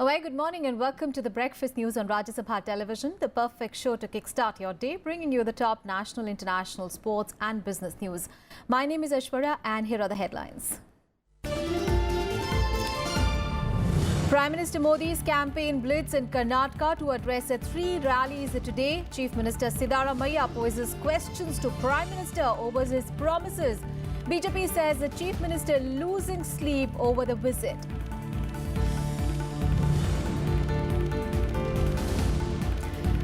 A very good morning and welcome to the Breakfast News on Rajya Sabha television, the perfect show to kickstart your day, bringing you the top national, international, sports and business news. My name is Aishwarya and here are the headlines. Prime Minister Modi's campaign blitz in Karnataka to address 3 rallies today. Chief Minister Siddaramaiah poses questions to Prime Minister over his promises. BJP says the Chief Minister losing sleep over the visit.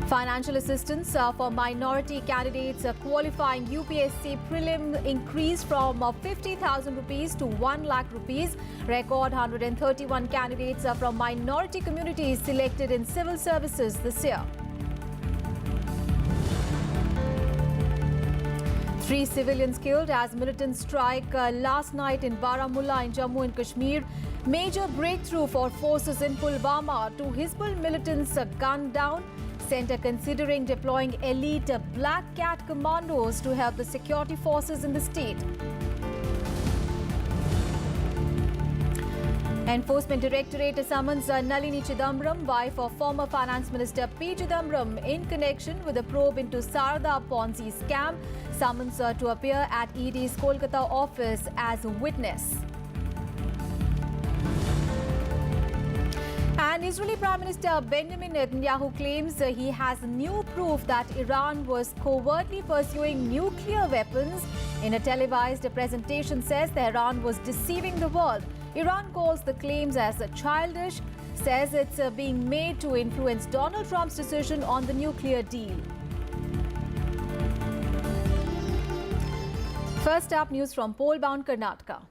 Financial assistance for minority candidates qualifying UPSC prelim increased from 50,000 rupees to 1 lakh rupees. Record 131 candidates from minority communities selected in civil services this year. 3 civilians killed as militants strike last night in Baramulla in Jammu and Kashmir. Major breakthrough for forces in Pulwama. 2 Hizbul militants gunned down. Centre considering deploying elite Black Cat commandos to help the security forces in the state. Enforcement Directorate summons P Chidambarams, wife of former Finance Minister P Chidambarams, in connection with a probe into Sarda Ponzi scam. Summons to appear at ED's Kolkata office as a witness. And Israeli Prime Minister Benjamin Netanyahu claims he has new proof that Iran was covertly pursuing nuclear weapons. In a televised presentation, says that Iran was deceiving the world. Iran calls the claims as childish, says it's being made to influence Donald Trump's decision on the nuclear deal. First up, news from poll-bound Karnataka.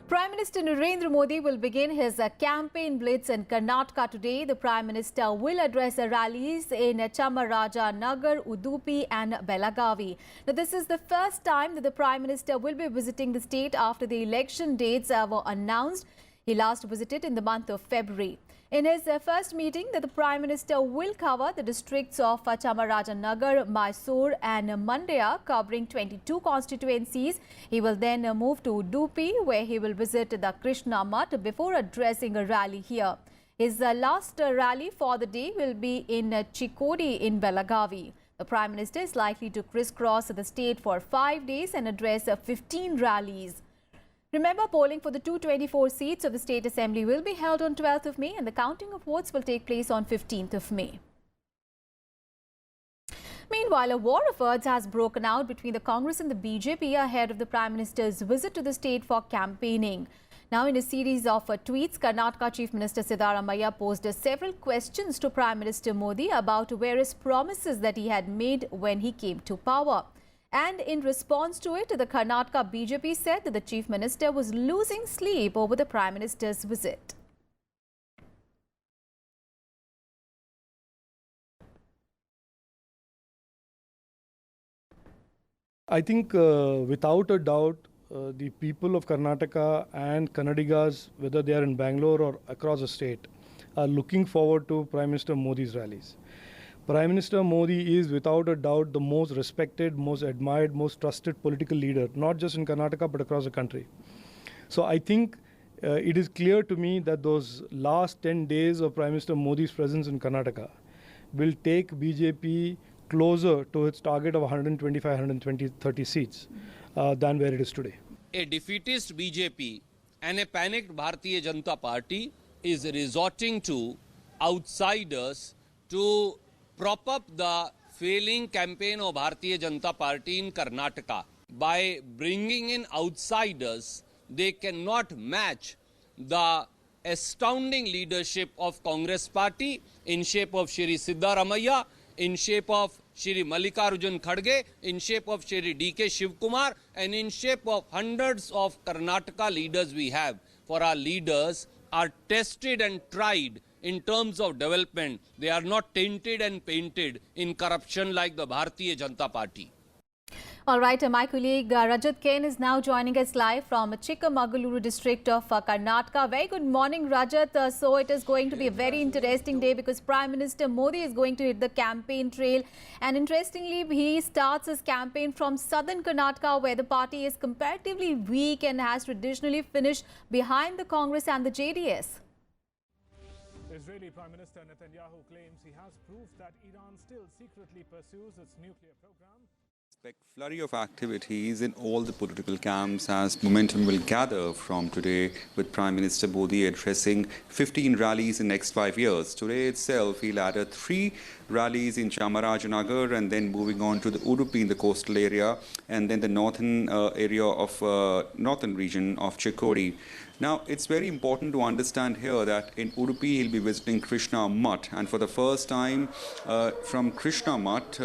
Prime Minister Narendra Modi will begin his campaign blitz in Karnataka today. The Prime Minister will address rallies in Chamarajanagar, Udupi and Belagavi. Now, this is the first time that the Prime Minister will be visiting the state after the election dates were announced. He last visited in the month of February. In his first meeting, the Prime Minister will cover the districts of Chamarajanagar, Mysore and Mandya, covering 22 constituencies. He will then move to Udupi, where he will visit the Krishna Math before addressing a rally here. His last rally for the day will be in Chikodi in Belagavi. The Prime Minister is likely to crisscross the state for 5 days and address 15 rallies. Remember, polling for the 224 seats of the State Assembly will be held on 12th of May and the counting of votes will take place on 15th of May. Meanwhile, a war of words has broken out between the Congress and the BJP ahead of the Prime Minister's visit to the state for campaigning. Now, in a series of tweets, Karnataka Chief Minister Siddaramaiah posed several questions to Prime Minister Modi about various promises that he had made when he came to power. And in response to it, the Karnataka BJP said that the Chief Minister was losing sleep over the Prime Minister's visit. I think without a doubt, the people of Karnataka and Kannadigas, whether they are in Bangalore or across the state, are looking forward to Prime Minister Modi's rallies. Prime Minister Modi is without a doubt the most respected, most admired, most trusted political leader, not just in Karnataka but across the country. So I think it is clear to me that those last 10 days of Prime Minister Modi's presence in Karnataka will take BJP closer to its target of 125-130 seats than where it is today. A defeatist BJP and a panicked Bharatiya Janata Party is resorting to outsiders to prop up the failing campaign of Bharatiya Janata Party in Karnataka. By bringing in outsiders, they cannot match the astounding leadership of Congress Party in shape of Shri Siddaramaiah, in shape of Shri Mallikarjun Kharge, in shape of Shri D.K. Shivkumar, and in shape of hundreds of Karnataka leaders we have. For our leaders are tested and tried in terms of development. They are not tainted and painted in corruption like the Bharatiya Janata Party. All right, my colleague Rajat Kane is now joining us live from Chikmagaluru district of Karnataka. Very good morning, Rajat. So it is going to be a very interesting day because Prime Minister Modi is going to hit the campaign trail. And interestingly, he starts his campaign from southern Karnataka, where the party is comparatively weak and has traditionally finished behind the Congress and the JDS. Israeli Prime Minister Netanyahu claims he has proof that Iran still secretly pursues its nuclear program. Expect flurry of activities in all the political camps as momentum will gather from today, with Prime Minister Modi addressing 15 rallies in the next 5 years. Today itself, he'll add 3 rallies in Chamarajanagar and then moving on to the Udupi in the coastal area and then the northern area of northern region of Chikkodi. Now, it's very important to understand here that in Udupi, he'll be visiting Krishna Mutt, and for the first time from Krishna Mutt,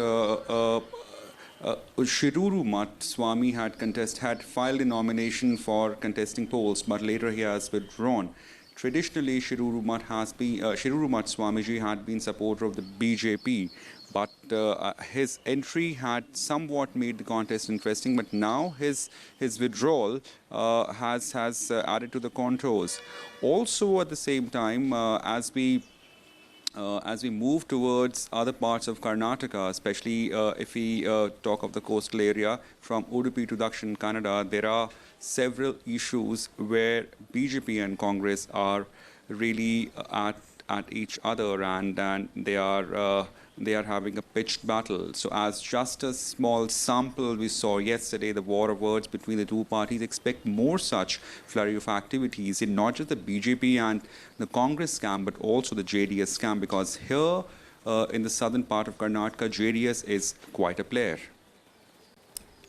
Shiruru Mutt Swami had filed a nomination for contesting polls, but later he has withdrawn. Traditionally, Shiruru Mutt Swamiji had been supporter of the BJP, but his entry had somewhat made the contest interesting. But now his withdrawal has added to the contours. Also, at the same time, as we move towards other parts of Karnataka, especially if we talk of the coastal area from Udupi to Dakshina Kannada, there are several issues where BJP and Congress are really at each other, and they are having a pitched battle. So as just a small sample we saw yesterday, the war of words between the two parties, expect more such flurry of activities in not just the BJP and the Congress camp, but also the JDS camp, because here in the southern part of Karnataka, JDS is quite a player.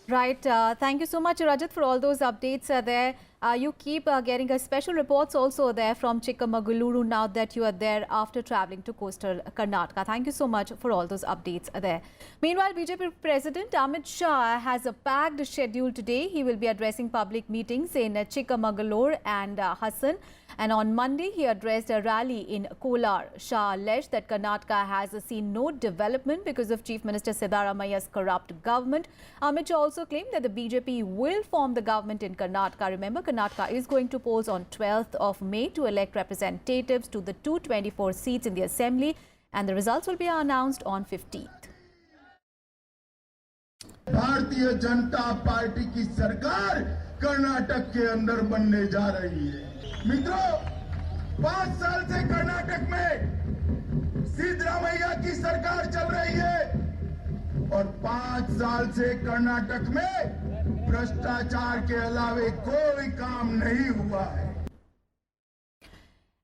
Right. Thank you so much, Rajat, for all those updates there. You keep getting us special reports also there from Chikmagaluru now that you are there after traveling to coastal Karnataka. Thank you so much for all those updates there. Meanwhile, BJP President Amit Shah has a packed schedule today. He will be addressing public meetings in Chikmagaluru and Hassan. And on Monday, he addressed a rally in Kolar. Shah alleged that Karnataka has seen no development because of Chief Minister Siddharamaia's corrupt government. Amit Shah also claimed that the BJP will form the government in Karnataka. Remember, Karnataka is going to polls on 12th of May to elect representatives to the 224 seats in the assembly, and the results will be announced on 15th. Bharatiya Janata party की सरकार कर्नाटक के अंदर बनने जा रही है। मित्रों, 5 साल से कर्नाटक में सिद्धरामैया की सरकार चल रही है और 5 साल से कर्नाटक में भ्रष्टाचार के अलावे कोई काम नहीं हुआ है।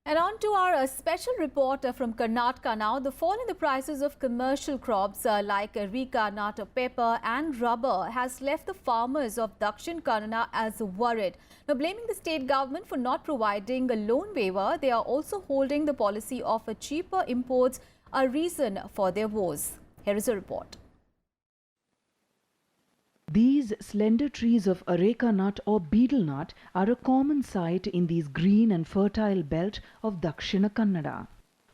And on to our special report from Karnataka now. The fall in the prices of commercial crops like areca, nut, pepper and rubber has left the farmers of Dakshina Kannada as worried. Now, blaming the state government for not providing a loan waiver, they are also holding the policy of cheaper imports a reason for their woes. Here is a report. These slender trees of areca nut or betel nut are a common sight in these green and fertile belt of Dakshina Kannada.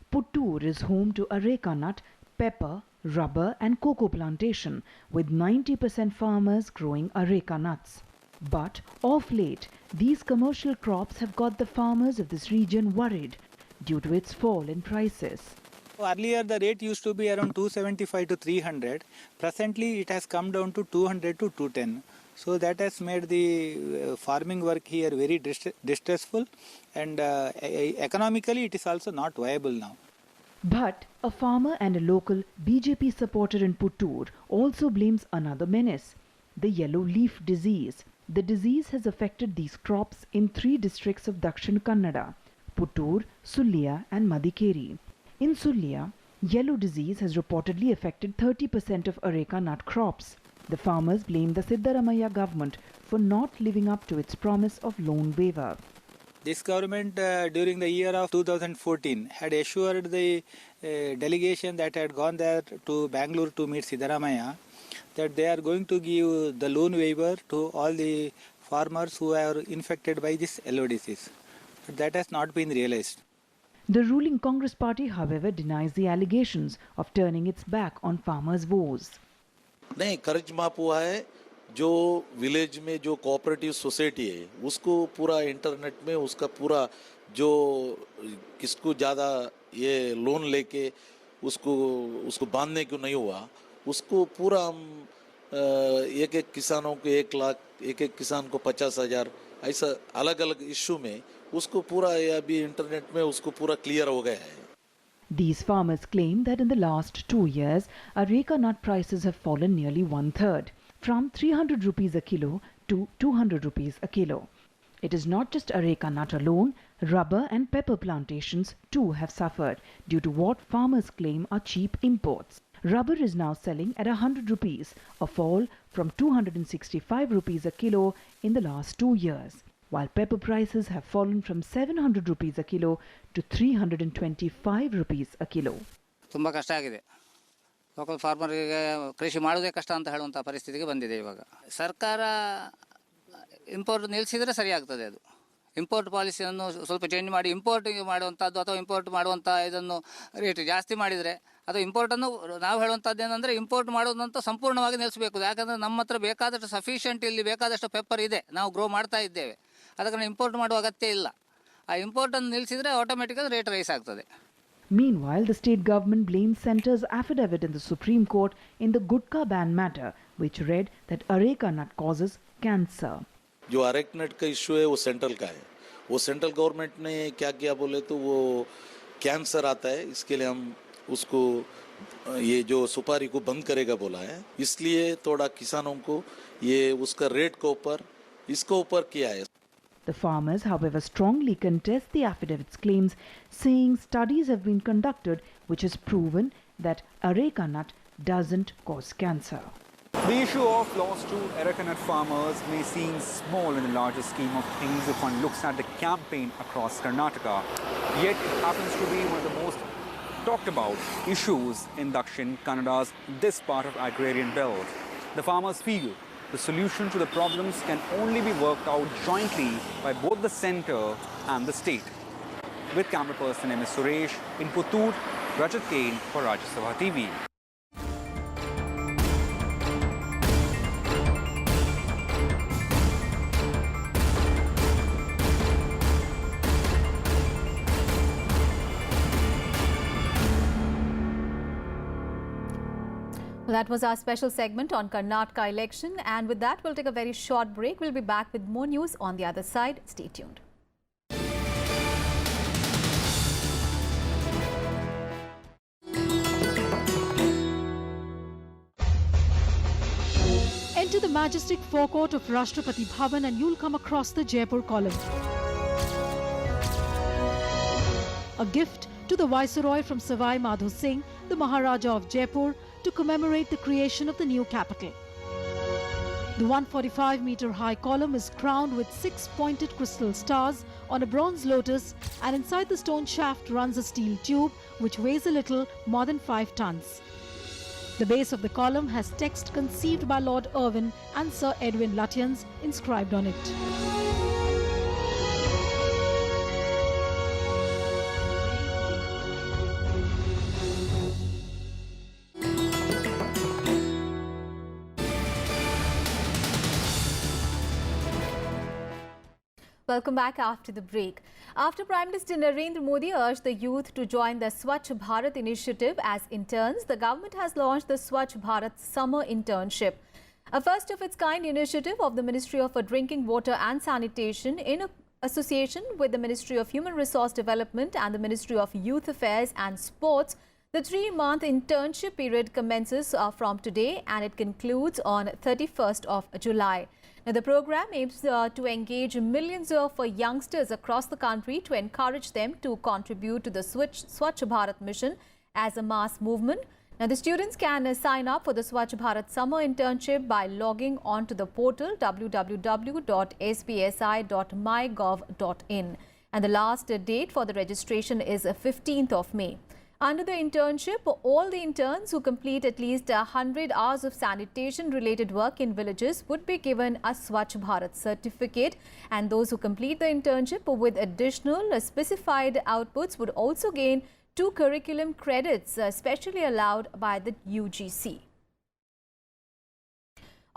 Puttur is home to areca nut, pepper, rubber and cocoa plantation, with 90% farmers growing areca nuts. But of late, these commercial crops have got the farmers of this region worried due to its fall in prices. Earlier the rate used to be around 275 to 300. Presently it has come down to 200 to 210. So that has made the farming work here very distressful, and economically it is also not viable now. But a farmer and a local BJP supporter in Puttur also blames another menace, the yellow leaf disease. The disease has affected these crops in 3 districts of Dakshina Kannada, Puttur, Sullia and Madikeri. In Sullia, yellow disease has reportedly affected 30% of areca nut crops. The farmers blame the Siddharamaiya government for not living up to its promise of loan waiver. This government during the year of 2014 had assured the delegation that had gone there to Bangalore to meet Siddharamaiya that they are going to give the loan waiver to all the farmers who are infected by this yellow disease. But that has not been realized. The ruling Congress party, however, denies the allegations of turning its back on farmers' woes. नहीं, कर्ज माफ हुआ है, जो village में जो cooperative society है उसको पूरा इंटरनेट में उसका पूरा जो किसको ज़्यादा ये लोन लेके उसको बांधने क्यों नहीं हुआ उसको पूरा हम एक एक किसानों को 1 लाख एक किसान को 50,000 ऐसा अलग अलग इश्यू में उसको पूरा ये अभी इंटरनेट में उसको पूरा क्लियर हो गया है. These farmers claim that in the last 2 years, areca nut prices have fallen nearly 1/3, from 300 rupees a kilo to 200 rupees a kilo. It is not just areca nut alone, rubber and pepper plantations too have suffered due to what farmers claim are cheap imports. Rubber is now selling at 100 rupees, a fall from 265 rupees a kilo in the last 2 years, while pepper prices have fallen from 700 rupees a kilo to 325 rupees a kilo. ತುಂಬ ಕಷ್ಟ ಆಗಿದೆ. Local ಫಾರ್ಮರಿಗೆ ಕೃಷಿ ಮಾಡೋದೇ ಕಷ್ಟ ಅಂತ ಹೇಳುವಂಥ ಪರಿಸ್ಥಿತಿಗೆ ಬಂದಿದೆ ಇವಾಗ. ಸರ್ಕಾರ ಇಂಪೋರ್ಟ್ ನಿಲ್ಲಿಸಿದರೆ ಸರಿಯಾಗ್ತದೆ. ಅದು ಇಂಪೋರ್ಟ್ ಪಾಲಿಸಿಯನ್ನು ಸ್ವಲ್ಪ ಚೇಂಜ್ ಮಾಡಿ ಇಂಪೋರ್ಟಿಂಗ್ ಮಾಡುವಂಥದ್ದು ಅಥವಾ ಇಂಪೋರ್ಟ್ ಮಾಡುವಂಥ ಇದನ್ನು ರೇಟ್ ಜಾಸ್ತಿ ಮಾಡಿದರೆ ಅದು ಇಂಪೋರ್ಟನ್ನು ನಾವು ಹೇಳುವಂಥದ್ದು ಏನಂದರೆ ಇಂಪೋರ್ಟ್ ಮಾಡೋದಂತ ಸಂಪೂರ್ಣವಾಗಿ ನಿಲ್ಲಿಸಬೇಕು. ಯಾಕಂದರೆ ನಮ್ಮ ಹತ್ರ ಬೇಕಾದಷ್ಟು ಸಫಿಷಿಯೆಂಟ್ ಇಲ್ಲಿ ಬೇಕಾದಷ್ಟು ಪೆಪ್ಪರ್ ಇದೆ, ನಾವು ಗ್ರೋ ಮಾಡ್ತಾ ಇದ್ದೇವೆ. ಅದಕ್ಕೆ ಇಂಪೋರ್ಟ್ ಮಾಡುವ ಅಗತ್ಯ ಇಲ್ಲ. ಆ ಇಂಪೋರ್ಟನ್ನು ನಿಲ್ಲಿಸಿದರೆ ಆಟೋಮೆಟಿಕ್ಕಾಗಿ ರೇಟ್ ರೈಸ್ ಆಗ್ತದೆ. Meanwhile, the state government blames centre's affidavit in the Supreme Court in the gutka ban matter, which read that areca nut causes cancer. जो अरेका नट का इश्यू है वो सेंट्रल का है. वो सेंट्रल गवर्नमेंट ने क्या किया बोले तो वो कैंसर आता है, इसके लिए हम उसको ये जो सुपारी को बंद करेगा बोला है. इसलिए थोड़ा किसानों को ये उसका रेट के ऊपर इसके ऊपर किया है. The farmers, however, strongly contest the affidavit's claims, saying studies have been conducted which has proven that areca nut doesn't cause cancer. The issue of loss to areca nut farmers may seem small in the larger scheme of things if one looks at the campaign across Karnataka. Yet it happens to be one of the most talked about issues in Dakshina Kannada's this part of agrarian belt. The farmers feel the solution to the problems can only be worked out jointly by both the centre and the state. With camera person M.S. Suresh in Puttur, Rajat Kane for Rajya Sabha TV. Well, that was our special segment on Karnataka election, and with that we'll take a very short break. We'll be back with more news on the other side. Stay tuned. Enter the majestic forecourt of Rashtrapati Bhavan and you'll come across the Jaipur column. A gift to the Viceroy from Savai Madho Singh, the Maharaja of Jaipur, to commemorate the creation of the new capital. The 145-meter high column is crowned with 6 pointed crystal stars on a bronze lotus, and inside the stone shaft runs a steel tube which weighs a little more than 5 tons. The base of the column has text conceived by Lord Irwin and Sir Edwin Lutyens inscribed on it. Welcome back after the break. After Prime Minister Narendra Modi urged the youth to join the Swachh Bharat initiative as interns, the government has launched the Swachh Bharat Summer Internship, a first-of-its-kind initiative of the Ministry of Drinking Water and Sanitation in association with the Ministry of Human Resource Development and the Ministry of Youth Affairs and Sports. The 3-month internship period commences from today and it concludes on 31st of July. Now, the program aims to engage millions of youngsters across the country to encourage them to contribute to the Swachh Bharat mission as a mass movement. Now, the students can sign up for the Swachh Bharat Summer Internship by logging on to the portal www.spsi.mygov.in. And the last date for the registration is 15th of May. Under the internship, all the interns who complete at least 100 hours of sanitation-related work in villages would be given a Swachh Bharat certificate, and those who complete the internship with additional specified outputs would also gain 2 curriculum credits, specially allowed by the UGC.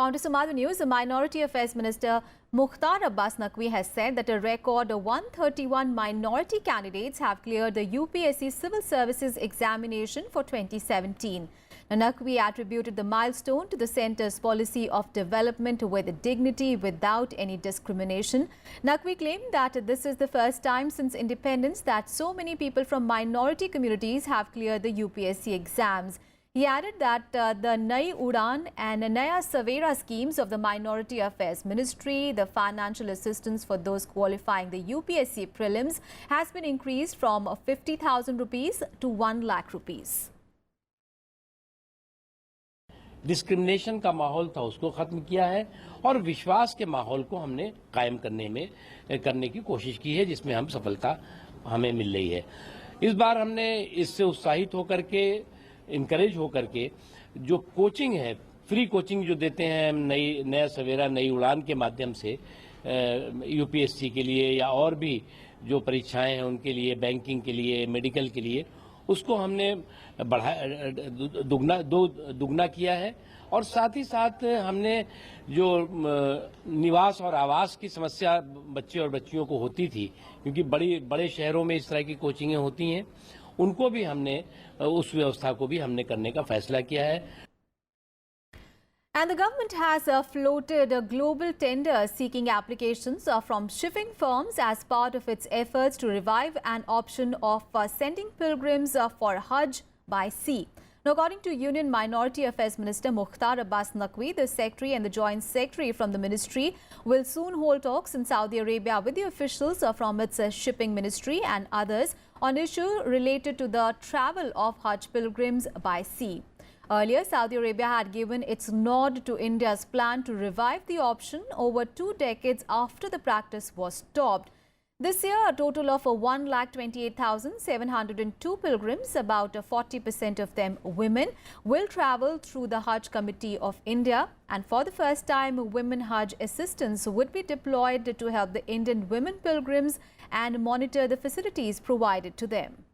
On to some other news, the Minority Affairs Minister Mukhtar Abbas Naqvi has said that a record of 131 minority candidates have cleared the UPSC Civil Services examination for 2017. Naqvi attributed the milestone to the centre's policy of development with dignity without any discrimination. Naqvi claimed that this is the first time since independence that so many people from minority communities have cleared the UPSC exams. He added that the Nai Udan and Naya Savera schemes of the Minority Affairs Ministry, the financial assistance for those qualifying the UPSC prelims, has been increased from 50,000 rupees to 1 lakh rupees. Discrimination का माहौल था उसको खत्म किया है और विश्वास के माहौल को हमने कायम करने की कोशिश की है, जिसमें हम सफलता हमें मिल रही है। इस बार हमने इससे उत्साहित होकर के, इनकरेज होकर के जो कोचिंग है, फ्री कोचिंग जो देते हैं नया सवेरा नई उड़ान के माध्यम से यूपीएससी के लिए या और भी जो परीक्षाएं हैं उनके लिए, बैंकिंग के लिए, मेडिकल के लिए, उसको हमने दुगना किया है। और साथ ही साथ हमने जो निवास और आवास की समस्या बच्चे और बच्चियों को होती थी, क्योंकि बड़े शहरों में इस तरह की कोचिंगें होती हैं, उनको भी हमने उस व्यवस्था को भी हमने करने का फैसला किया है। And the government has floated a global tender seeking applications from shipping firms as part of its efforts to revive an option of sending pilgrims for Hajj by sea. Now, according to Union Minority Affairs Minister Mukhtar Abbas Naqvi, the Secretary and the Joint Secretary from the Ministry will soon hold talks in Saudi Arabia with the officials from its shipping ministry and others on issues related to the travel of Hajj pilgrims by sea. Earlier, Saudi Arabia had given its nod to India's plan to revive the option over 2 decades after the practice was stopped. This year, a total of 128,702 pilgrims, about 40% of them women, will travel through the Hajj Committee of India. And for the first time, women Hajj assistants would be deployed to help the Indian women pilgrims and monitor the facilities provided to them.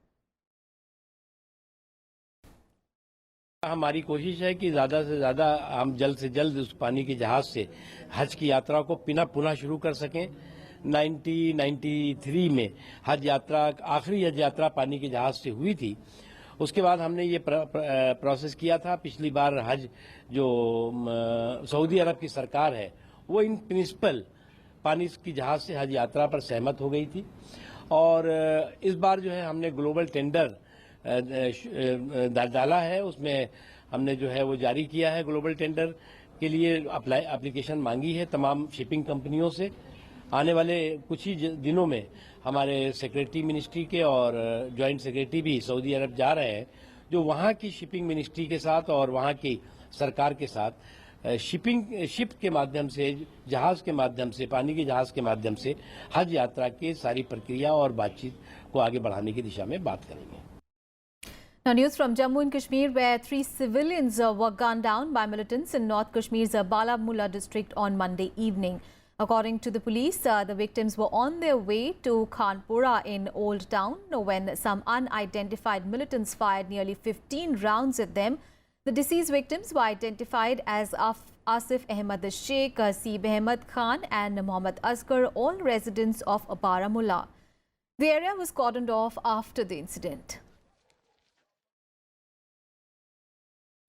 हमारी कोशिश है कि ज़्यादा से ज़्यादा हम जल्द से जल्द उस पानी के जहाज़ से हज की यात्रा को पुनः शुरू कर सकें। 1993 में आखिरी हज यात्रा पानी के जहाज़ से हुई थी। उसके बाद हमने ये प्रोसेस किया था। पिछली बार हज जो सऊदी अरब की सरकार है वो इन प्रिंसिपल पानी की जहाज़ से हज यात्रा पर सहमत हो गई थी, और इस बार जो है हमने ग्लोबल टेंडर डाला है। उसमें हमने जो है वो जारी किया है, ग्लोबल टेंडर के लिए एप्लीकेशन मांगी है तमाम शिपिंग कंपनियों से। आने वाले कुछ ही दिनों में हमारे सेक्रेटरी मिनिस्ट्री के और जॉइंट सेक्रेटरी भी सऊदी अरब जा रहे हैं, जो वहाँ की शिपिंग मिनिस्ट्री के साथ और वहाँ की सरकार के साथ शिप के माध्यम से, जहाज़ के माध्यम से, पानी के जहाज़ के माध्यम से हज यात्रा की सारी प्रक्रिया और बातचीत को आगे बढ़ाने की दिशा में बात करेंगे। Now, news from Jammu and Kashmir, where 3 civilians were gunned down by militants in North Kashmir's Baramulla district on Monday evening. According to the police, the victims were on their way to Khanpura in Old Town when some unidentified militants fired nearly 15 rounds at them. The deceased victims were identified as Asif Ahmad Sheikh, Seeb Ahmad Khan and Mohammad Asghar, all residents of Baramulla. The area was cordoned off after the incident.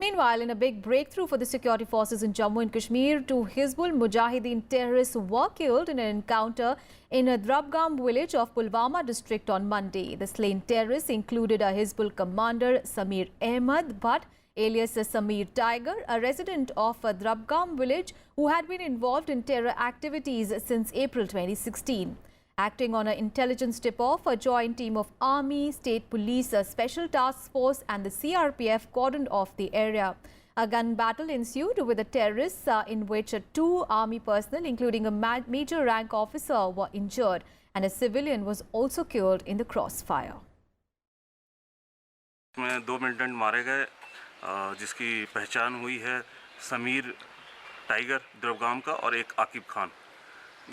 Meanwhile, in a big breakthrough for the security forces in Jammu and Kashmir, 2 Hizbul Mujahideen terrorists were killed in an encounter in a Drabgam village of Pulwama district on Monday. The slain terrorists included a Hizbul commander, Samir Ahmad Bhatt, alias Samir Tiger, a resident of Drabgam village who had been involved in terror activities since April 2016. Acting on an intelligence tip-off, a joint team of Army, State Police, a Special Task Force and the CRPF cordoned off the area. A gun battle ensued with the terrorists in which 2 Army personnel, including a major rank officer, were injured, and a civilian was also killed in the crossfire. इसमें 2 militant मारे गए, जिसकी पहचान हुई है Sameer tiger Drabgam का और एक आकिब खान।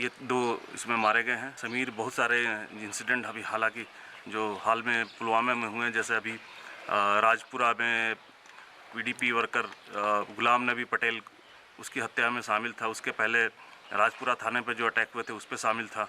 ये 2 इसमें मारे गए हैं। समीर बहुत सारे इंसिडेंट अभी हालांकि जो हाल में पुलवामा में हुए हैं, जैसे अभी राजपुरा में पीडीपी वर्कर गुलाम नबी पटेल उसकी हत्या में शामिल था। उसके पहले राजपुरा थाने पर जो अटैक हुए थे उस पर शामिल था।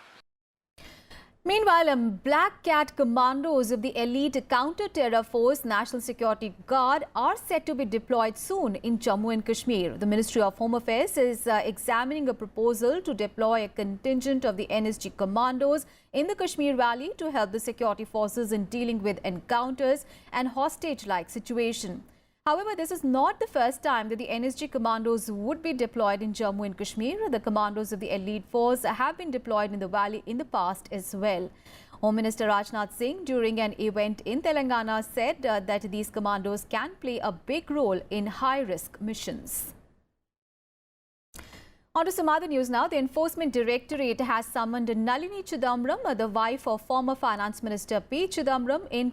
Meanwhile, Black Cat commandos of the elite counter-terror force National Security Guard are set to be deployed soon in Jammu and Kashmir. The Ministry of Home Affairs is examining a proposal to deploy a contingent of the NSG commandos in the Kashmir Valley to help the security forces in dealing with encounters and hostage-like situation. However, this is not the first time that the NSG commandos would be deployed in Jammu and Kashmir. The commandos of the elite force have been deployed in the valley in the past as well. Home Minister Rajnath Singh, during an event in Telangana, said that these commandos can play a big role in high-risk missions. On to some other news now. The Enforcement Directorate has summoned Nalini Chidambaram, the wife of former Finance Minister P Chidambaram, in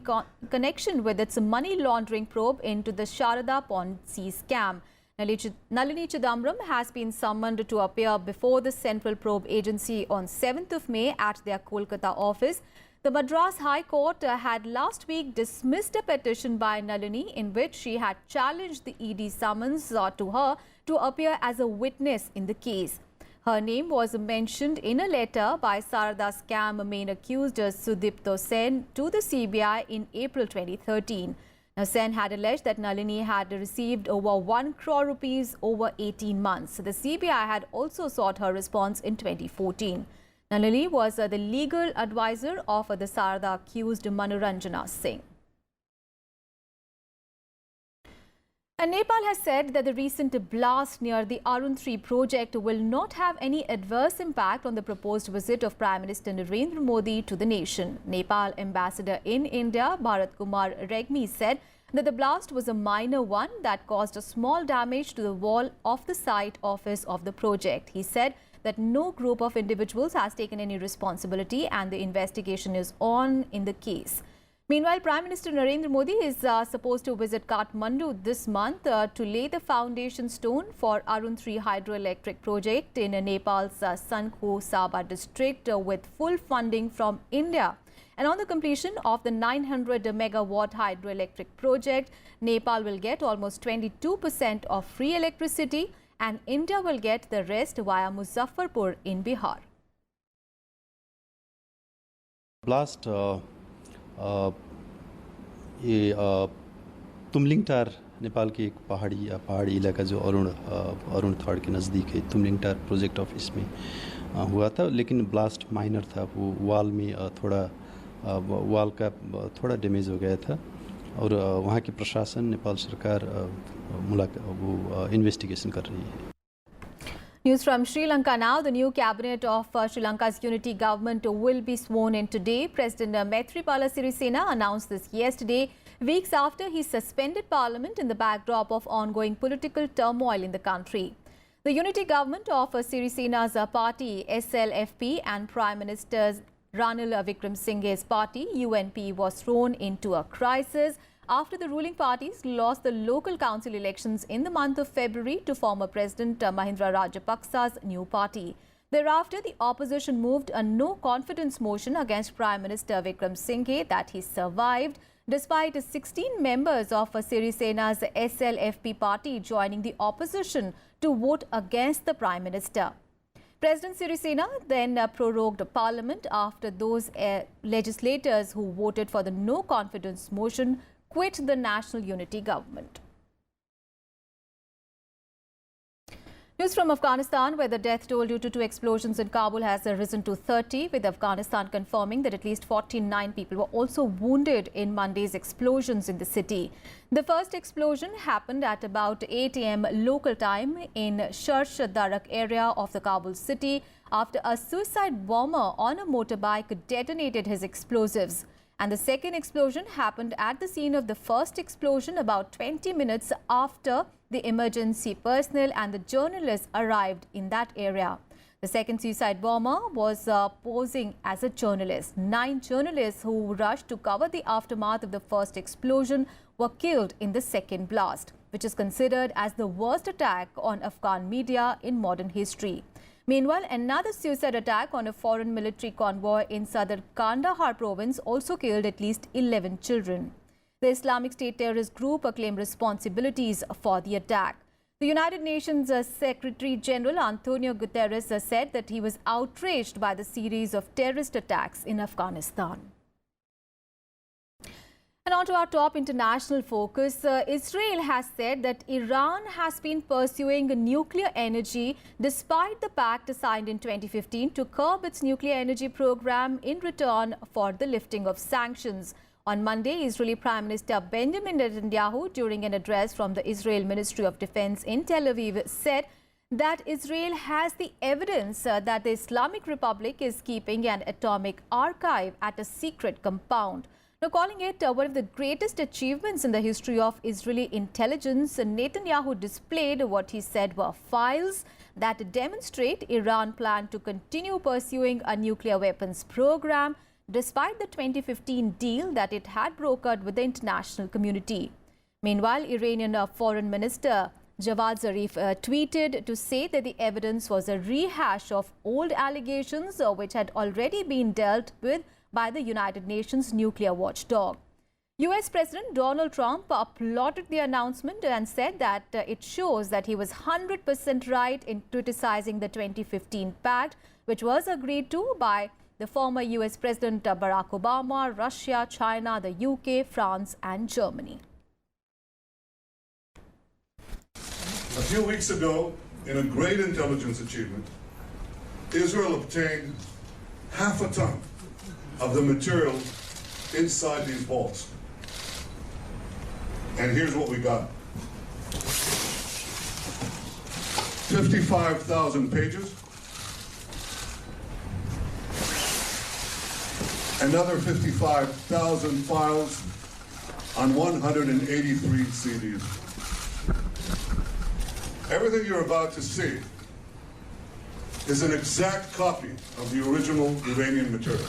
connection with its money laundering probe into the Sharada Ponzi scam. Nalini Chidambaram has been summoned to appear before the Central Probe Agency on 7th of May at their Kolkata office. The Madras High Court had last week dismissed a petition by Nalini in which she had challenged the ED summons to her to appear as a witness in the case. Her name was mentioned in a letter by Sarada scam main accused Sudipto Sen to the CBI in April 2013. Now, Sen had alleged that Nalini had received over 1 crore rupees over 18 months. The CBI had also sought her response in 2014. Nalini was the legal advisor of the Sarada accused Manoranjana Singh. And Nepal has said that the recent blast near the Arun 3 project will not have any adverse impact on the proposed visit of Prime Minister Narendra Modi to the nation. Nepal ambassador in India, Bharat Kumar Regmi, said that the blast was a minor one that caused a small damage to the wall of the site office of the project. He said that no group of individuals has taken any responsibility and the investigation is on in the case. Meanwhile, Prime Minister Narendra Modi is supposed to visit Kathmandu this month to lay the foundation stone for Arun 3 hydroelectric project in Nepal's Sankhu Sabha district with full funding from India. And on the completion of the 900 megawatt hydroelectric project, Nepal will get almost 22% of free electricity and India will get the rest via Muzaffarpur in Bihar. Blast ये तुमलिंगटार नेपाल के एक पहाड़ी इलाका जो अरुण थाड़ के नज़दीक है, तुमलिंगटार project office में हुआ था, लेकिन ब्लास्ट माइनर था। वो वाल में वाल का थोड़ा डैमेज हो गया था और वहाँ की प्रशासन, नेपाल सरकार वो इन्वेस्टिगेशन कर रही है। News from Sri Lanka now. The new cabinet of Sri Lanka's unity government will be sworn in today. President Maithripala Sirisena announced this yesterday, weeks after he suspended parliament in the backdrop of ongoing political turmoil in the country. The unity government of Sirisena's party, SLFP, and Prime Minister Ranil Wickremesinghe's party, UNP, was thrown into a crisis after the ruling parties lost the local council elections in the month of February to former President Mahindra Rajapaksa's new party. Thereafter, the opposition moved a no-confidence motion against Prime Minister Wickremesinghe that he survived, despite 16 members of Sirisena's SLFP party joining the opposition to vote against the Prime Minister. President Sirisena then prorogued Parliament after those legislators who voted for the no-confidence motion quit the national unity government. News from Afghanistan, where the death toll due to 2 explosions in Kabul has risen to 30, with Afghanistan confirming that at least 49 people were also wounded in Monday's explosions in the city. The first explosion happened at about 8 a.m. local time in Sharsh Darak area of the Kabul city after a suicide bomber on a motorbike detonated his explosives. And the second explosion happened at the scene of the first explosion about 20 minutes after the emergency personnel and the journalists arrived in that area. The second suicide bomber was posing as a journalist. 9 journalists who rushed to cover the aftermath of the first explosion were killed in the second blast, which is considered as the worst attack on Afghan media in modern history. Meanwhile, another suicide attack on a foreign military convoy in southern Kandahar province also killed at least 11 children. The Islamic State terrorist group claimed responsibilities for the attack. The United Nations Secretary General Antonio Guterres said that he was outraged by the series of terrorist attacks in Afghanistan. And on to our top international focus, Israel has said that Iran has been pursuing nuclear energy despite the pact signed in 2015 to curb its nuclear energy program in return for the lifting of sanctions. On Monday, Israeli Prime Minister Benjamin Netanyahu, during an address from the Israel Ministry of Defense in Tel Aviv, said that Israel has the evidence that the Islamic Republic is keeping an atomic archive at a secret compound. Now, calling it one of the greatest achievements in the history of Israeli intelligence, Netanyahu displayed what he said were files that demonstrate Iran planned to continue pursuing a nuclear weapons program despite the 2015 deal that it had brokered with the international community. Meanwhile, Iranian Foreign Minister Javad Zarif tweeted to say that the evidence was a rehash of old allegations which had already been dealt with by the United Nations nuclear watchdog. US President Donald Trump applauded the announcement and said that it shows that he was 100% right in criticizing the 2015 pact, which was agreed to by the former US President Barack Obama, Russia, China, the UK, France and Germany. A few weeks ago, in a great intelligence achievement, Israel obtained half a ton of the material inside these vaults. And here's what we got. 55,000 pages. Another 55,000 files on 183 CDs. Everything you're about to see is an exact copy of the original Iranian material.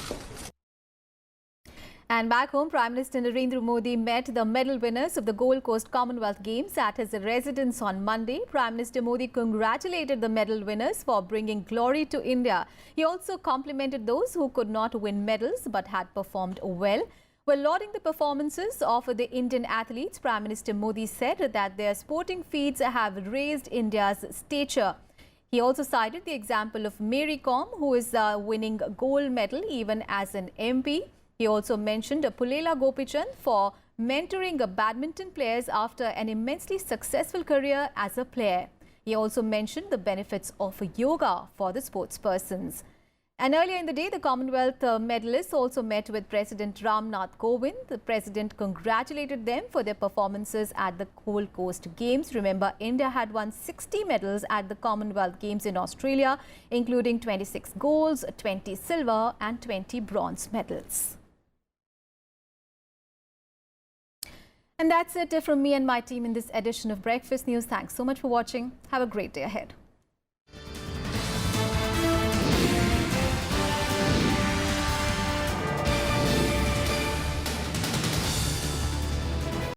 And back home, Prime Minister Narendra Modi met the medal winners of the Gold Coast Commonwealth Games at his residence on Monday. Prime Minister Modi congratulated the medal winners for bringing glory to India. He also complimented those who could not win medals but had performed well. While lauding the performances of the Indian athletes, Prime Minister Modi said that their sporting feats have raised India's stature. He also cited the example of Mary Kom, who is winning a gold medal even as an MP. He also mentioned Pulela Gopichand for mentoring badminton players after an immensely successful career as a player. He also mentioned the benefits of yoga for the sportspersons. And earlier in the day, the Commonwealth medalists also met with President Ram Nath Kovind. The president congratulated them for their performances at the Gold Coast Games. Remember, India had won 60 medals at the Commonwealth Games in Australia, including 26 golds, 20 silver and 20 bronze medals. And that's it from me and my team in this edition of Breakfast News. Thanks so much for watching. Have a great day ahead.